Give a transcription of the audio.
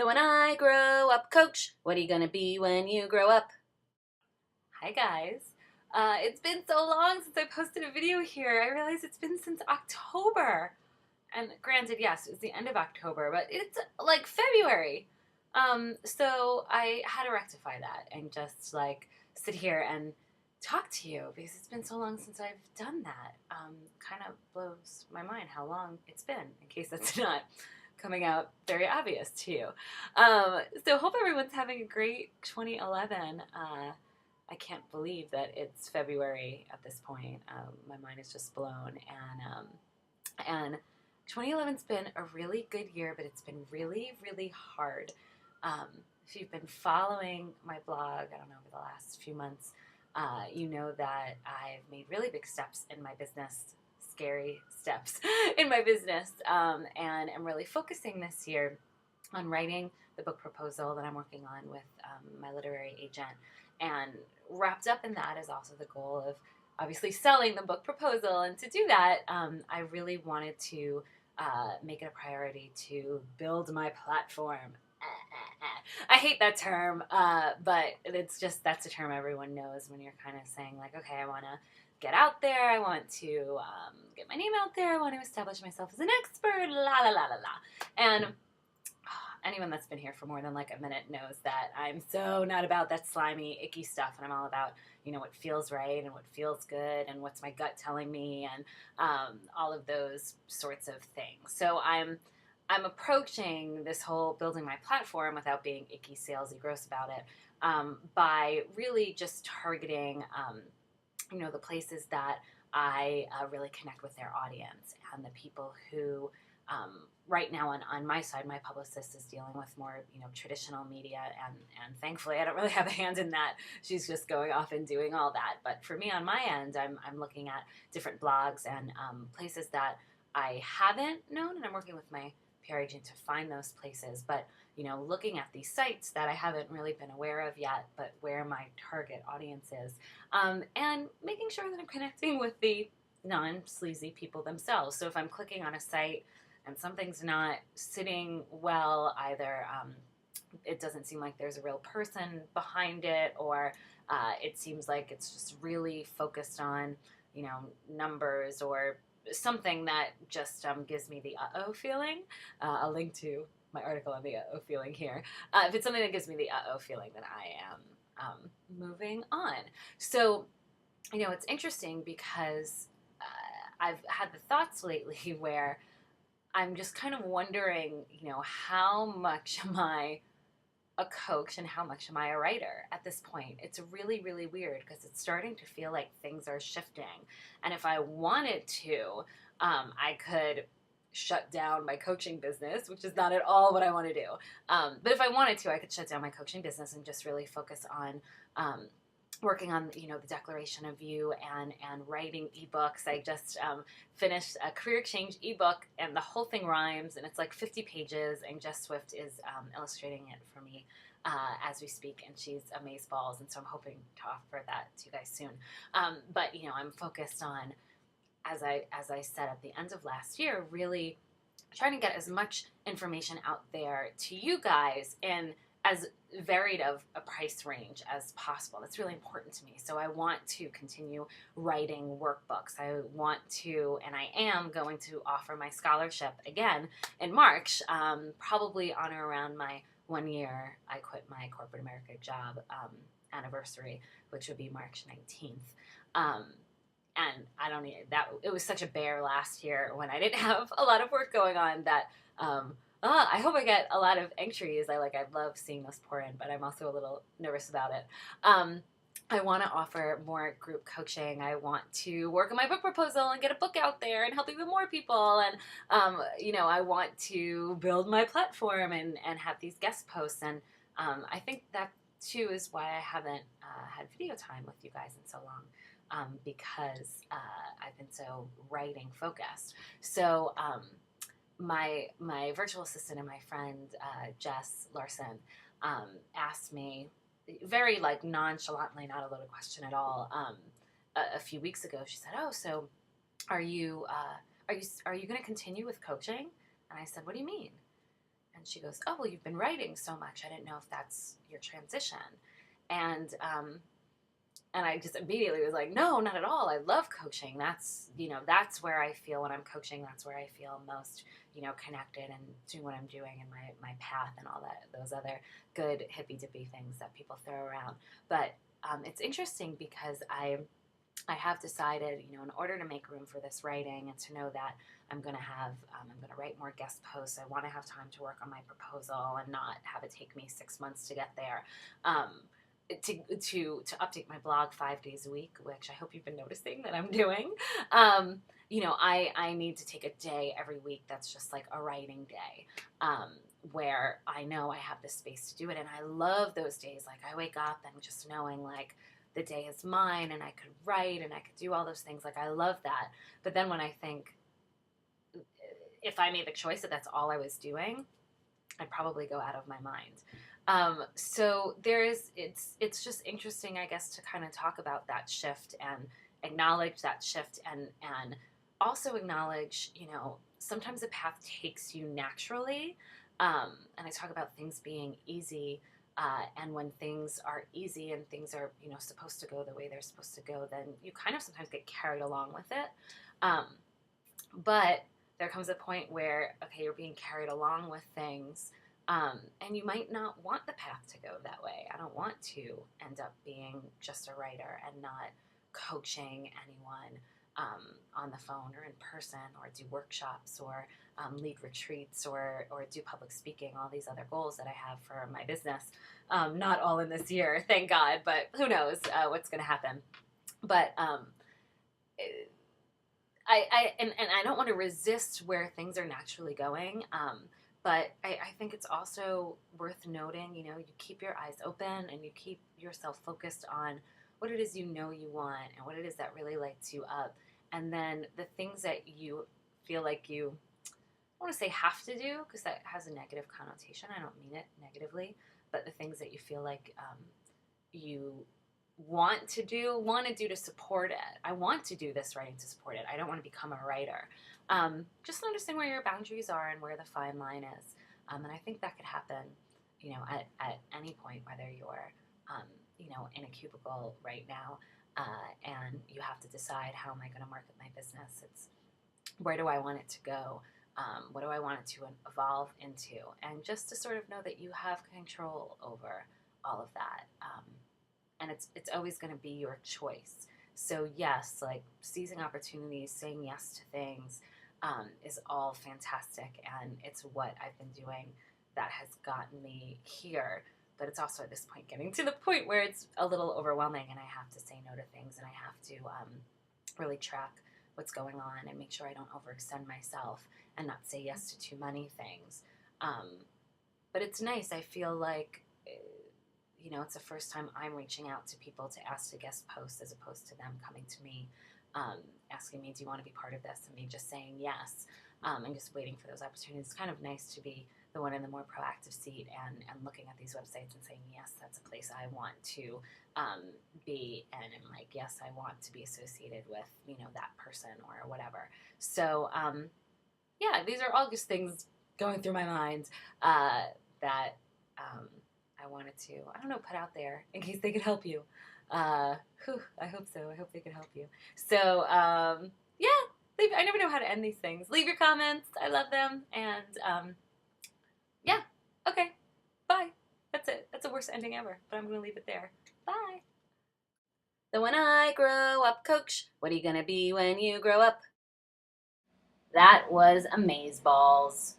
The When I Grow Up Coach. What are you gonna be when you grow up? Hi guys. It's been so long since I posted a video here. I realize it's been since October. And granted, yes, it was the end of October, but it's like February. So I had to rectify that and just like sit here and talk to you because it's been so long since I've done that. Kind of blows my mind how long it's been, in case that's not coming out very obvious to you. So hope everyone's having a great 2011. I can't believe that it's February at this point. My mind is just blown, and 2011's been a really good year, but it's been really, really hard. If you've been following my blog, I don't know, over the last few months, you know that I've made really big steps in my business, scary steps in my business, and I'm really focusing this year on writing the book proposal that I'm working on with my literary agent. And wrapped up in that is also the goal of obviously selling the book proposal. And to do that, I really wanted to make it a priority to build my platform. I hate that term, but it's just, that's a term everyone knows when you're kind of saying like, okay, I want to get out there. I want to get my name out there. I want to establish myself as an expert, la, la, la, la, la. And anyone that's been here for more than like a minute knows that I'm so not about that slimy, icky stuff, and I'm all about, you know, what feels right and what feels good and what's my gut telling me, and all of those sorts of things. So I'm approaching this whole building my platform without being icky, salesy, gross about it, by really just targeting, you know, the places that I really connect with their audience and the people who, right now on my side, my publicist is dealing with more, you know, traditional media, and thankfully I don't really have a hand in that. She's just going off and doing all that. But for me on my end, I'm looking at different blogs and places that I haven't known, and I'm working with my PR agent to find those places. But, you know, looking at these sites that I haven't really been aware of yet, but where my target audience is, and making sure that I'm connecting with the non-sleazy people themselves. So if I'm clicking on a site and something's not sitting well, either it doesn't seem like there's a real person behind it, or it seems like it's just really focused on, you know, numbers or something that just gives me the uh-oh feeling. I'll link to my article on the uh-oh feeling here. If it's something that gives me the uh-oh feeling, then I am moving on. So, you know, it's interesting because I've had the thoughts lately where I'm just kind of wondering, you know, how much am I a coach and how much am I a writer at this point? It's really, really weird because it's starting to feel like things are shifting. And if I wanted to, I could shut down my coaching business, which is not at all what I want to do. But if I wanted to, I could shut down my coaching business and just really focus on working on, you know, the Declaration of You and writing ebooks. I just finished a career exchange ebook, and the whole thing rhymes, and it's like 50 pages, and Jess Swift is illustrating it for me as we speak, and she's amazeballs, and so I'm hoping to offer that to you guys soon. But, you know, I'm focused on, as I said at the end of last year, really trying to get as much information out there to you guys in as varied of a price range as possible. That's really important to me. So I want to continue writing workbooks. I want to, and I am going to offer my scholarship again in March, probably on or around my 1 year I quit my corporate America job anniversary, which would be March 19th. And I don't need that. It was such a bear last year when I didn't have a lot of work going on that I hope I get a lot of entries. I love seeing those pour in, but I'm also a little nervous about it. I want to offer more group coaching. I want to work on my book proposal and get a book out there and help even more people. And, you know, I want to build my platform and have these guest posts. And I think that, too, is why I haven't had video time with you guys in so long, because I've been so writing focused. So, my virtual assistant and my friend Jess Larson asked me very like nonchalantly, not a loaded question at all, a few weeks ago. She said, "Oh, so are you going to continue with coaching?" And I said, "What do you mean?" And she goes, oh, well, you've been writing so much. I didn't know if that's your transition. And, um, and I just immediately was like, no, not at all. I love coaching. That's where I feel when I'm coaching. That's where I feel most, connected and doing what I'm doing and my path and all that, those other good hippy dippy things that people throw around. But it's interesting because I have decided, in order to make room for this writing and to know that I'm going to write more guest posts. I want to have time to work on my proposal and not have it take me 6 months to get there. To update my blog 5 days a week, which I hope you've been noticing that I'm doing. I need to take a day every week that's just like a writing day, where I know I have the space to do it. And I love those days. Like I wake up and just knowing like the day is mine and I could write and I could do all those things. Like I love that. But then when I think, if I made the choice that that's all I was doing, I'd probably go out of my mind. So it's just interesting, I guess, to kind of talk about that shift and acknowledge that shift and also acknowledge, sometimes the path takes you naturally. And I talk about things being easy. And when things are easy and things are, supposed to go the way they're supposed to go, then you kind of sometimes get carried along with it. But there comes a point where, okay, you're being carried along with things, and you might not want the path to go that way. I don't want to end up being just a writer and not coaching anyone on the phone or in person, or do workshops or lead retreats or do public speaking, all these other goals that I have for my business. Not all in this year, thank God, but who knows what's going to happen. But I don't want to resist where things are naturally going. But I think it's also worth noting, you keep your eyes open and you keep yourself focused on what it is you want and what it is that really lights you up. And then the things that you feel like you, I want to say have to do, because that has a negative connotation. I don't mean it negatively. But the things that you feel like you want to do to support it. I want to do this writing to support it. I don't want to become a writer. Just understand where your boundaries are and where the fine line is. And I think that could happen, at any point, whether you're, in a cubicle right now, and you have to decide, how am I going to market my business? It's where do I want it to go? What do I want it to evolve into? And just to sort of know that you have control over all of that. And it's always going to be your choice. So yes, like seizing opportunities, saying yes to things, is all fantastic, and it's what I've been doing that has gotten me here. But it's also at this point getting to the point where it's a little overwhelming, and I have to say no to things, and I have to really track what's going on and make sure I don't overextend myself and not say yes to too many things. But it's nice. I feel like it's the first time I'm reaching out to people to ask to guest post, as opposed to them coming to me asking me, do you want to be part of this? And me just saying yes, and just waiting for those opportunities. It's kind of nice to be the one in the more proactive seat and looking at these websites and saying, yes, that's a place I want to be. And I'm like, yes, I want to be associated with, that person or whatever. So, yeah, these are all just things going through my mind that I wanted to, put out there in case they could help you. I hope so. I hope they could help you. So, yeah, I never know how to end these things. Leave your comments. I love them. And, yeah, okay, bye. That's it. That's the worst ending ever, but I'm going to leave it there. Bye. So when I grow up, coach, what are you going to be when you grow up? That was amazeballs.